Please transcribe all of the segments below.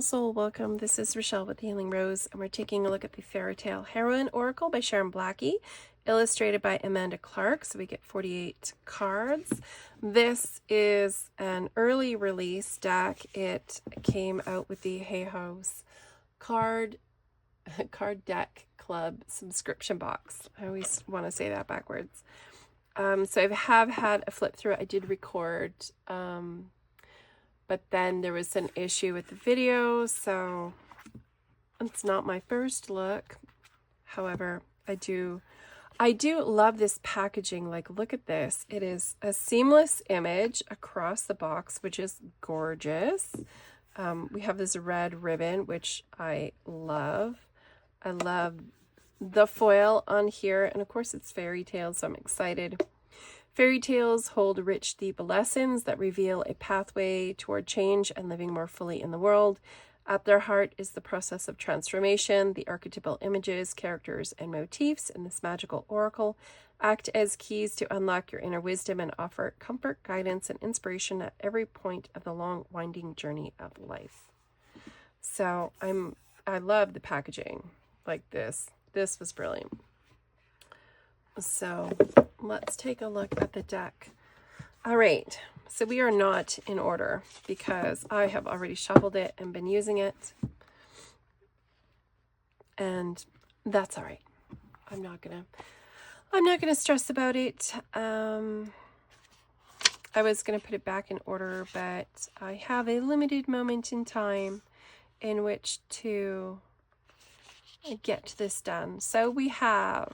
Soul, welcome. This is Rochelle with the Healing Rose, and we're taking a look at the Fairy Tale Heroine Oracle by Sharon Blackie, illustrated by Amanda Clark. So we get 48 cards. This is an early release deck. It came out with the Hay House card deck club subscription box. I always want to say that backwards. So I have had a flip through. I did record, but then there was an issue with the video, so it's not my first look. However, I do love this packaging. Like, look at this. It is a seamless image across the box, which is gorgeous. We have this red ribbon, which I love. I love the foil on here, and of course it's fairy tales, so I'm excited. Fairy tales hold rich, deep lessons that reveal a pathway toward change and living more fully in the world. At their heart is the process of transformation. The archetypal images, characters, and motifs in this magical oracle act as keys to unlock your inner wisdom and offer comfort, guidance, and inspiration at every point of the long, winding journey of life. So I love the packaging like this. This was brilliant. So let's take a look at the deck. All right, so we are not in order because I have already shuffled it and been using it, and that's all right. I'm not gonna stress about it. I was gonna put it back in order, but I have a limited moment in time in which to get this done. So we have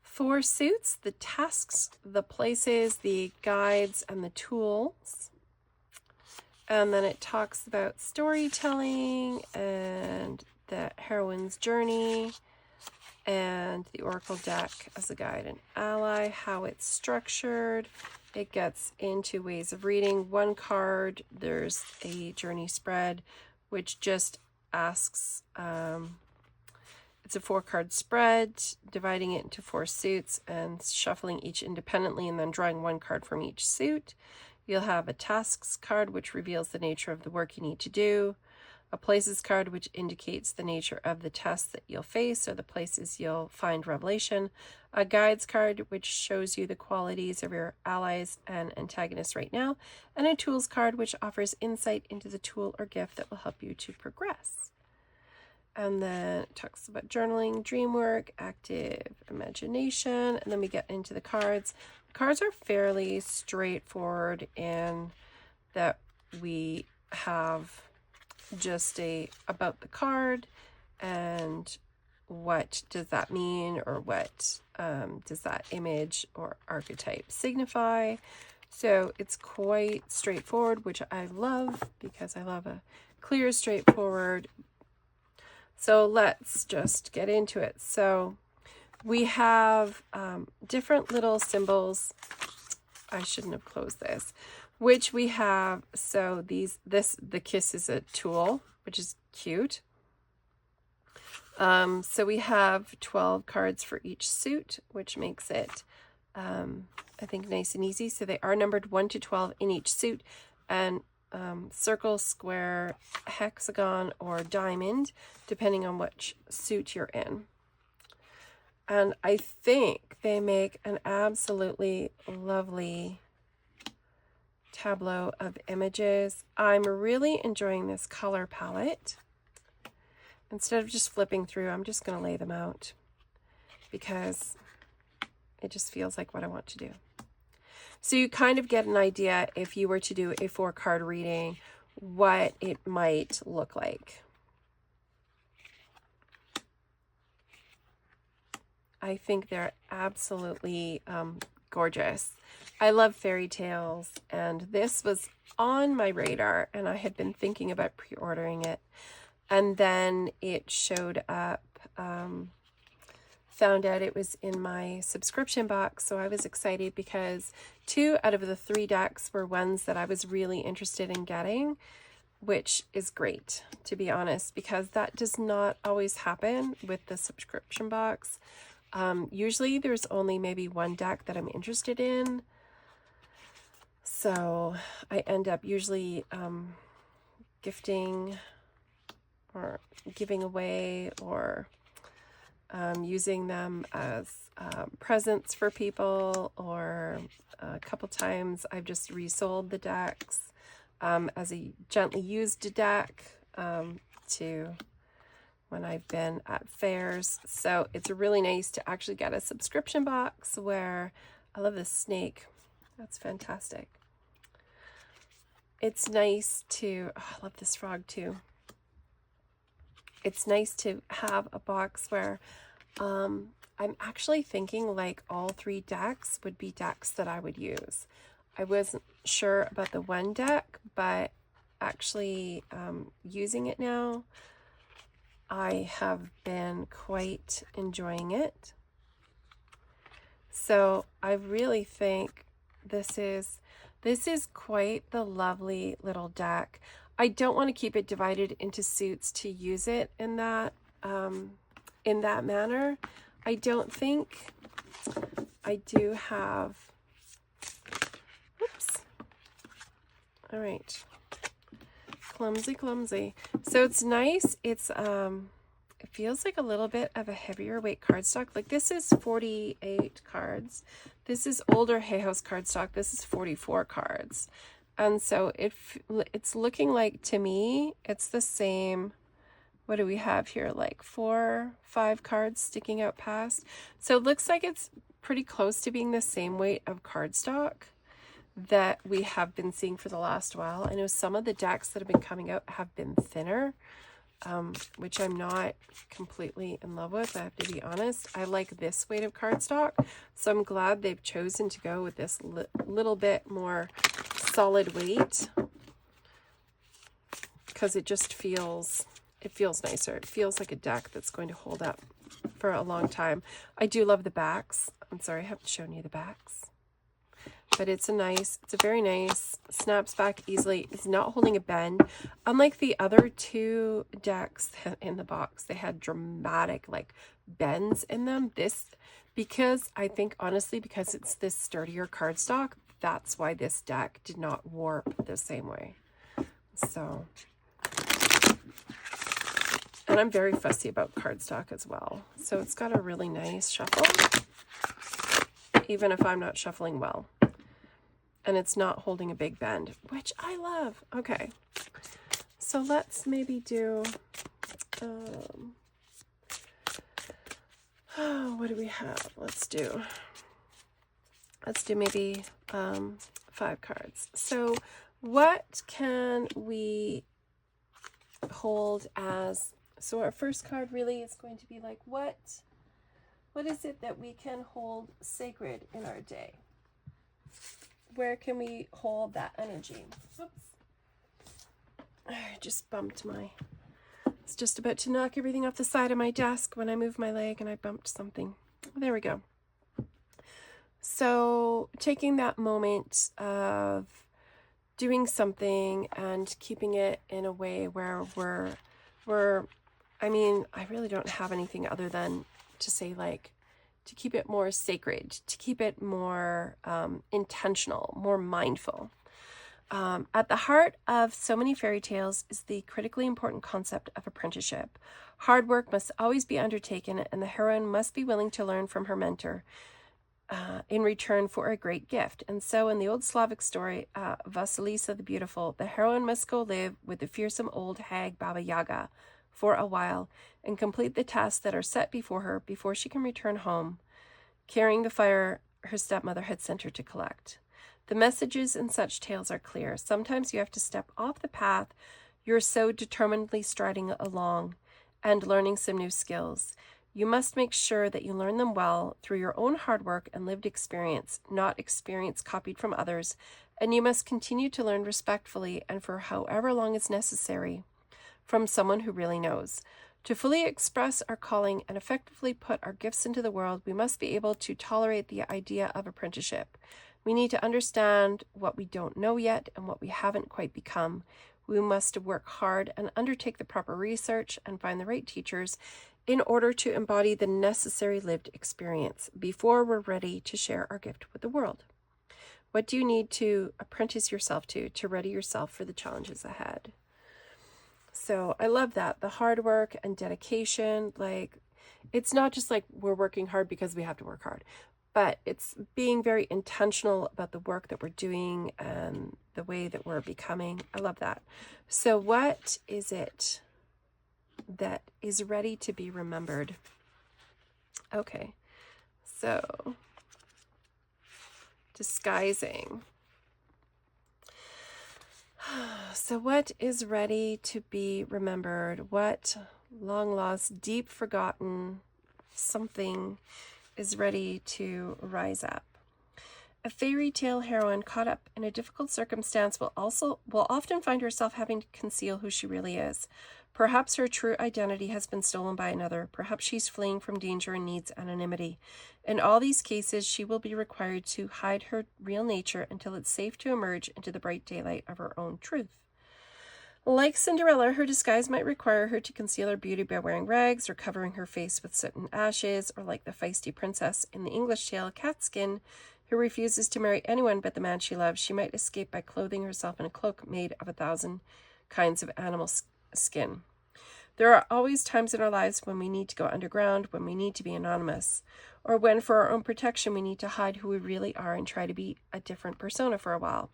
4 suits: the tasks, the places, the guides, and the tools. And then it talks about storytelling and the heroine's journey and the oracle deck as a guide and ally, how it's structured. It gets into ways of reading. One card, there's a journey spread, which just asks, it's a 4-card spread, dividing it into 4 suits and shuffling each independently and then drawing 1 card from each suit. You'll have a tasks card, which reveals the nature of the work you need to do. A places card, which indicates the nature of the tests that you'll face or the places you'll find revelation. A guides card, which shows you the qualities of your allies and antagonists right now. And a tools card, which offers insight into the tool or gift that will help you to progress. And then it talks about journaling, dream work, active imagination, and then we get into the cards. The cards are fairly straightforward in that we have just about the card and what does that mean, or what does that image or archetype signify. So it's quite straightforward, which I love because I love a clear, straightforward. So let's just get into it. So we have different little symbols. I shouldn't have closed this. Which we have, so the kiss is a tool, which is cute. So we have 12 cards for each suit, which makes it, I think, nice and easy. So they are numbered 1 to 12 in each suit, and circle, square, hexagon, or diamond, depending on which suit you're in. And I think they make an absolutely lovely tableau of images. I'm really enjoying this color palette. Instead of just flipping through, I'm just going to lay them out because it just feels like what I want to do. So you kind of get an idea, if you were to do a 4-card reading, what it might look like. I think they're absolutely gorgeous. I love fairy tales, and this was on my radar, and I had been thinking about pre-ordering it. And then it showed up, found out it was in my subscription box, so I was excited because 2 out of the 3 decks were ones that I was really interested in getting, which is great, to be honest, because that does not always happen with the subscription box. Usually there's only maybe 1 deck that I'm interested in, so I end up usually gifting or giving away, or using them as presents for people, or a couple times I've just resold the decks as a gently used deck to when I've been at fairs. So it's really nice to actually get a subscription box where I love this snake. That's fantastic. It's nice to, oh, I love this frog too. It's nice to have a box where I'm actually thinking like all 3 decks would be decks that I would use. I wasn't sure about the one deck, but actually using it now, I have been quite enjoying it. So I really think this is quite the lovely little deck. I don't want to keep it divided into suits to use it in that manner. I don't think I do have, oops, all right, clumsy. So it's nice. It's it feels like a little bit of a heavier weight cardstock. Like this is 48 cards. This is older Hay House cardstock. This is 44 cards. And so it's looking like, to me, it's the same. What do we have here? Like 4, 5 cards sticking out past. So it looks like it's pretty close to being the same weight of cardstock that we have been seeing for the last while. I know some of the decks that have been coming out have been thinner, which I'm not completely in love with, I have to be honest. I like this weight of cardstock, so I'm glad they've chosen to go with this little bit more solid weight, because it just feels, it feels nicer. It feels like a deck that's going to hold up for a long time. I do love the backs. I'm sorry, I haven't shown you the backs. But it's a very nice, snaps back easily. It's not holding a bend. Unlike the other 2 decks in the box, they had dramatic like bends in them. This, because I think honestly, because it's this sturdier cardstock, that's why this deck did not warp the same way. So, and I'm very fussy about cardstock as well. So it's got a really nice shuffle, even if I'm not shuffling well. And it's not holding a big bend, which I love. Okay, so let's maybe do, what do we have? Let's do maybe 5 cards. So what can we hold as, so our first card really is going to be like, what is it that we can hold sacred in our day? Where can we hold that energy? Oops. I just bumped my, it's just about to knock everything off the side of my desk when I moved my leg and I bumped something. There we go. So taking that moment of doing something and keeping it in a way where we're, I mean, I really don't have anything other than to say, like, to keep it more sacred, to keep it more intentional, more mindful. At the heart of so many fairy tales is the critically important concept of apprenticeship. Hard work must always be undertaken, and the heroine must be willing to learn from her mentor in return for a great gift. And so in the old Slavic story, Vasilisa the Beautiful, the heroine must go live with the fearsome old hag Baba Yaga for a while and complete the tasks that are set before her before she can return home, carrying the fire her stepmother had sent her to collect. The messages in such tales are clear. Sometimes you have to step off the path you're so determinedly striding along and learning some new skills. You must make sure that you learn them well through your own hard work and lived experience, not experience copied from others, and you must continue to learn respectfully and for however long is necessary from someone who really knows. To fully express our calling and effectively put our gifts into the world, we must be able to tolerate the idea of apprenticeship. We need to understand what we don't know yet and what we haven't quite become. We must work hard and undertake the proper research and find the right teachers in order to embody the necessary lived experience before we're ready to share our gift with the world. What do you need to apprentice yourself to ready yourself for the challenges ahead? So I love that. The hard work and dedication, like it's not just like we're working hard because we have to work hard, but it's being very intentional about the work that we're doing and the way that we're becoming. I love that. So what is it that is ready to be remembered? Okay, so disguising. So what is ready to be remembered? What long lost, deep forgotten something is ready to rise up? A fairy tale heroine caught up in a difficult circumstance will often find herself having to conceal who she really is. Perhaps her true identity has been stolen by another. Perhaps she's fleeing from danger and needs anonymity. In all these cases, she will be required to hide her real nature until it's safe to emerge into the bright daylight of her own truth. Like Cinderella, her disguise might require her to conceal her beauty by wearing rags or covering her face with soot and ashes, or like the feisty princess in the English tale Catskin, who refuses to marry anyone but the man she loves, she might escape by clothing herself in a cloak made of 1,000 kinds of animal skin. There are always times in our lives when we need to go underground, when we need to be anonymous, or when for our own protection we need to hide who we really are and try to be a different persona for a while.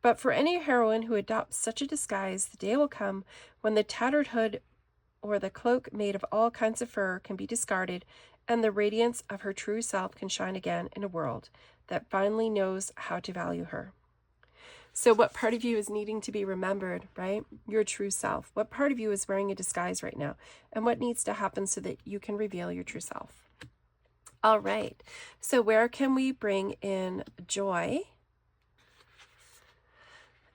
But for any heroine who adopts such a disguise, the day will come when the tattered hood or the cloak made of all kinds of fur can be discarded, and the radiance of her true self can shine again in a world that finally knows how to value her. So what part of you is needing to be remembered, right? Your true self. What part of you is wearing a disguise right now? And what needs to happen so that you can reveal your true self? All right. So where can we bring in joy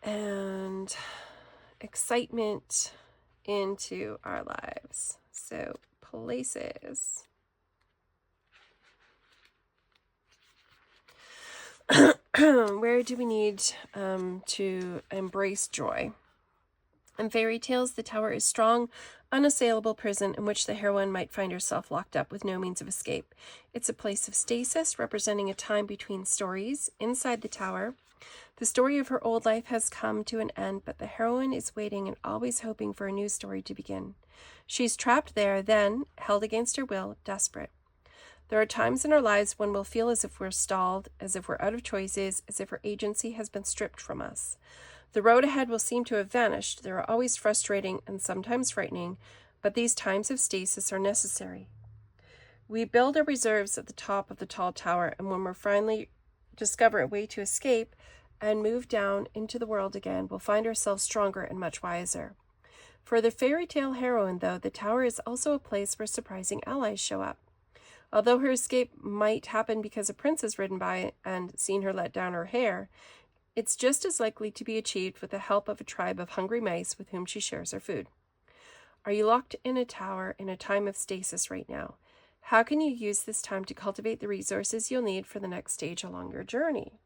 and excitement into our lives? So places. Where do we need to embrace joy? In fairy tales, the tower is strong, unassailable prison in which the heroine might find herself locked up with no means of escape. It's a place of stasis, representing a time between stories. Inside the tower, the story of her old life has come to an end, but the heroine is waiting and always hoping for a new story to begin. She's trapped there, then, held against her will, desperate. There are times in our lives when we'll feel as if we're stalled, as if we're out of choices, as if our agency has been stripped from us. The road ahead will seem to have vanished. They are always frustrating and sometimes frightening, but these times of stasis are necessary. We build our reserves at the top of the tall tower, and when we finally discover a way to escape and move down into the world again, we'll find ourselves stronger and much wiser. For the fairy tale heroine, though, the tower is also a place where surprising allies show up. Although her escape might happen because a prince has ridden by and seen her let down her hair, it's just as likely to be achieved with the help of a tribe of hungry mice with whom she shares her food. Are you locked in a tower in a time of stasis right now? How can you use this time to cultivate the resources you'll need for the next stage along your journey?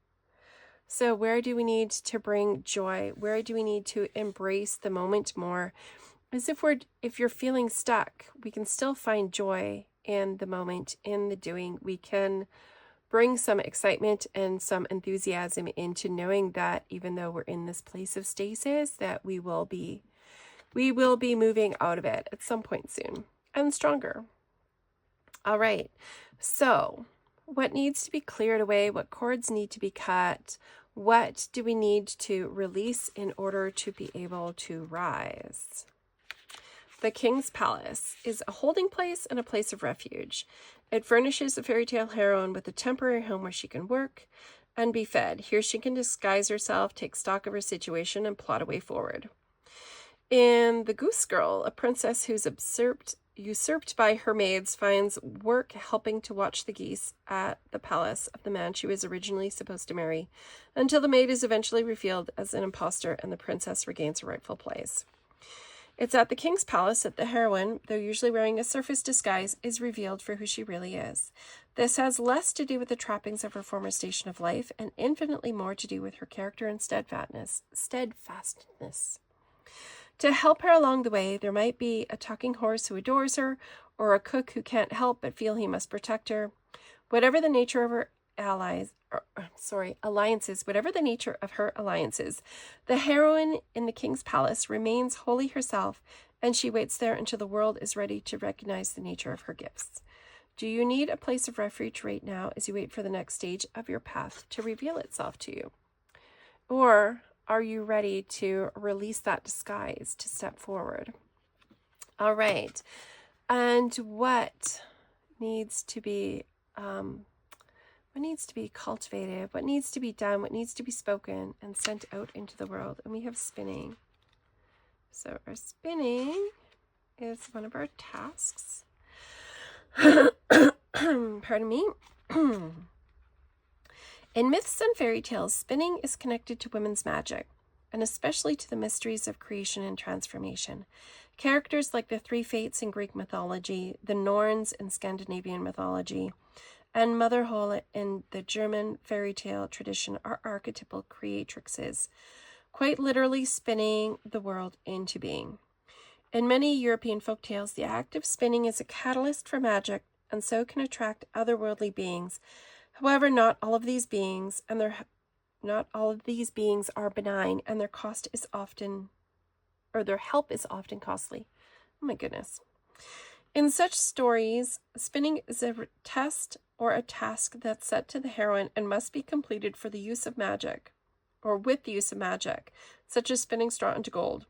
So where do we need to bring joy? Where do we need to embrace the moment more? As if you're feeling stuck, we can still find joy in the moment, in the doing. We can bring some excitement and some enthusiasm into knowing that even though we're in this place of stasis, that we will be moving out of it at some point soon and stronger. All right. So what needs to be cleared away? What cords need to be cut? What do we need to release in order to be able to rise? The King's Palace is a holding place and a place of refuge. It furnishes the fairy tale heroine with a temporary home where she can work and be fed. Here she can disguise herself, take stock of her situation, and plot a way forward. In The Goose Girl, a princess who's usurped by her maids finds work helping to watch the geese at the palace of the man she was originally supposed to marry, until the maid is eventually revealed as an imposter and the princess regains her rightful place. It's at the king's palace that the heroine, though usually wearing a surface disguise, is revealed for who she really is. This has less to do with the trappings of her former station of life and infinitely more to do with her character and steadfastness. To help her along the way, there might be a talking horse who adores her, or a cook who can't help but feel he must protect her. Whatever the nature of her alliances, whatever the nature of her alliances. The heroine in the king's palace remains wholly herself, and she waits there until the world is ready to recognize the nature of her gifts. Do you need a place of refuge right now as you wait for the next stage of your path to reveal itself to you? Or are you ready to release that disguise to step forward? All right. And what needs to be cultivated, what needs to be done, what needs to be spoken and sent out into the world? And we have spinning. So our spinning is one of our tasks. Pardon me. In myths and fairy tales, spinning is connected to women's magic, and especially to the mysteries of creation and transformation. Characters like the three fates in Greek mythology, the Norns in Scandinavian mythology, and Mother Holle in the German fairy tale tradition are archetypal creatrixes, quite literally spinning the world into being. In many European folktales, the act of spinning is a catalyst for magic and so can attract otherworldly beings. However, not all of these beings are benign, and their help is often costly. Oh my goodness. In such stories, spinning is a test or a task that's set to the heroine and must be completed for the use of magic, or with the use of magic, such as spinning straw into gold,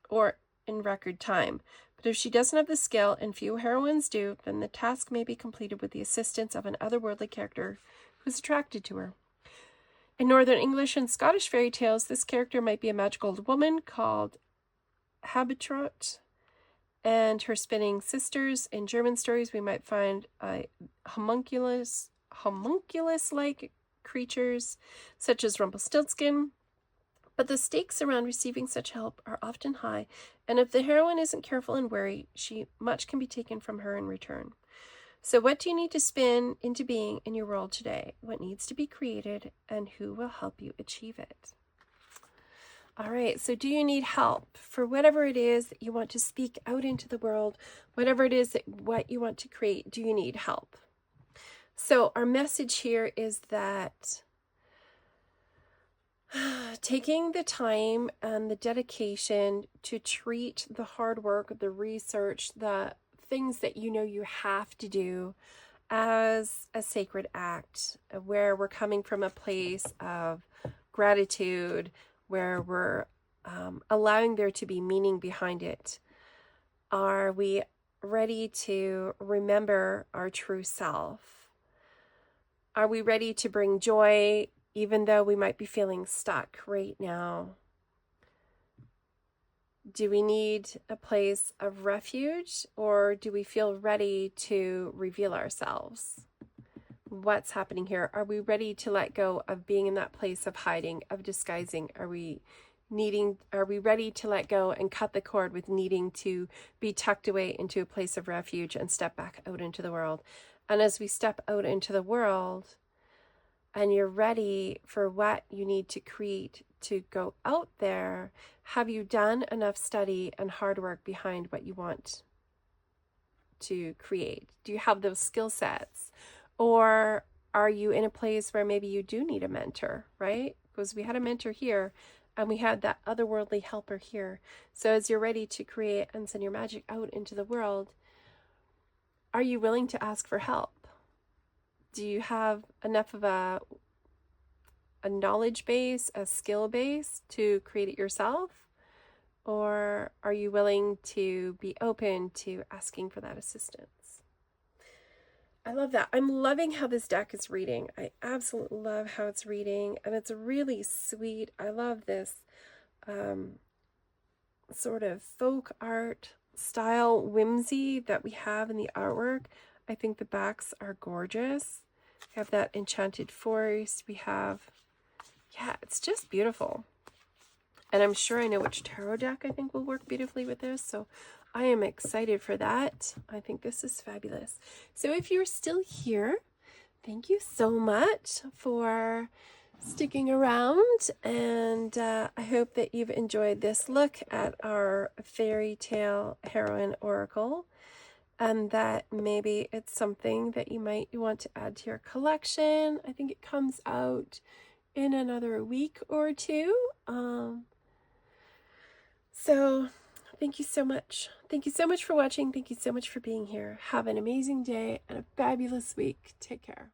or in record time. But if she doesn't have the skill, and few heroines do, then the task may be completed with the assistance of an otherworldly character who's attracted to her. In Northern English and Scottish fairy tales, this character might be a magical old woman called Habitrot and her spinning sisters. In German stories, we might find homunculus-like creatures, such as Rumpelstiltskin. But the stakes around receiving such help are often high, and if the heroine isn't careful and wary, much can be taken from her in return. So what do you need to spin into being in your world today? What needs to be created, and who will help you achieve it? All right, so do you need help for whatever it is that you want to speak out into the world, whatever it is what you want to create? Do you need help? So our message here is that taking the time and the dedication to treat the hard work, the research, the things that you know you have to do as a sacred act, where we're coming from a place of gratitude, where we're allowing there to be meaning behind it. Are we ready to remember our true self? Are we ready to bring joy even though we might be feeling stuck right now? Do we need a place of refuge, or do we feel ready to reveal ourselves? What's happening here? Are we ready to let go of being in that place of hiding, of disguising? Are we ready to let go and cut the cord with needing to be tucked away into a place of refuge and step back out into the world? And as we step out into the world, and you're ready for what you need to create to go out there, have you done enough study and hard work behind what you want to create? Do you have those skill sets? Or are you in a place where maybe you do need a mentor, right? Because we had a mentor here and we had that otherworldly helper here. So as you're ready to create and send your magic out into the world, are you willing to ask for help? Do you have enough of a knowledge base, a skill base to create it yourself? Or are you willing to be open to asking for that assistance? I love that. I'm loving how this deck is reading. I absolutely love how it's reading, and it's really sweet. I love this sort of folk art style whimsy that we have in the artwork. I think the backs are gorgeous. We have that enchanted forest. We have, yeah, it's just beautiful. And I'm sure I know which tarot deck I think will work beautifully with this. So I am excited for that. I think this is fabulous. So if you're still here, thank you so much for sticking around. And I hope that you've enjoyed this look at our fairy tale heroine oracle. and that maybe it's something that you might want to add to your collection. I think it comes out in another week or two. So thank you so much. Thank you so much for watching. Thank you so much for being here. Have an amazing day and a fabulous week. Take care.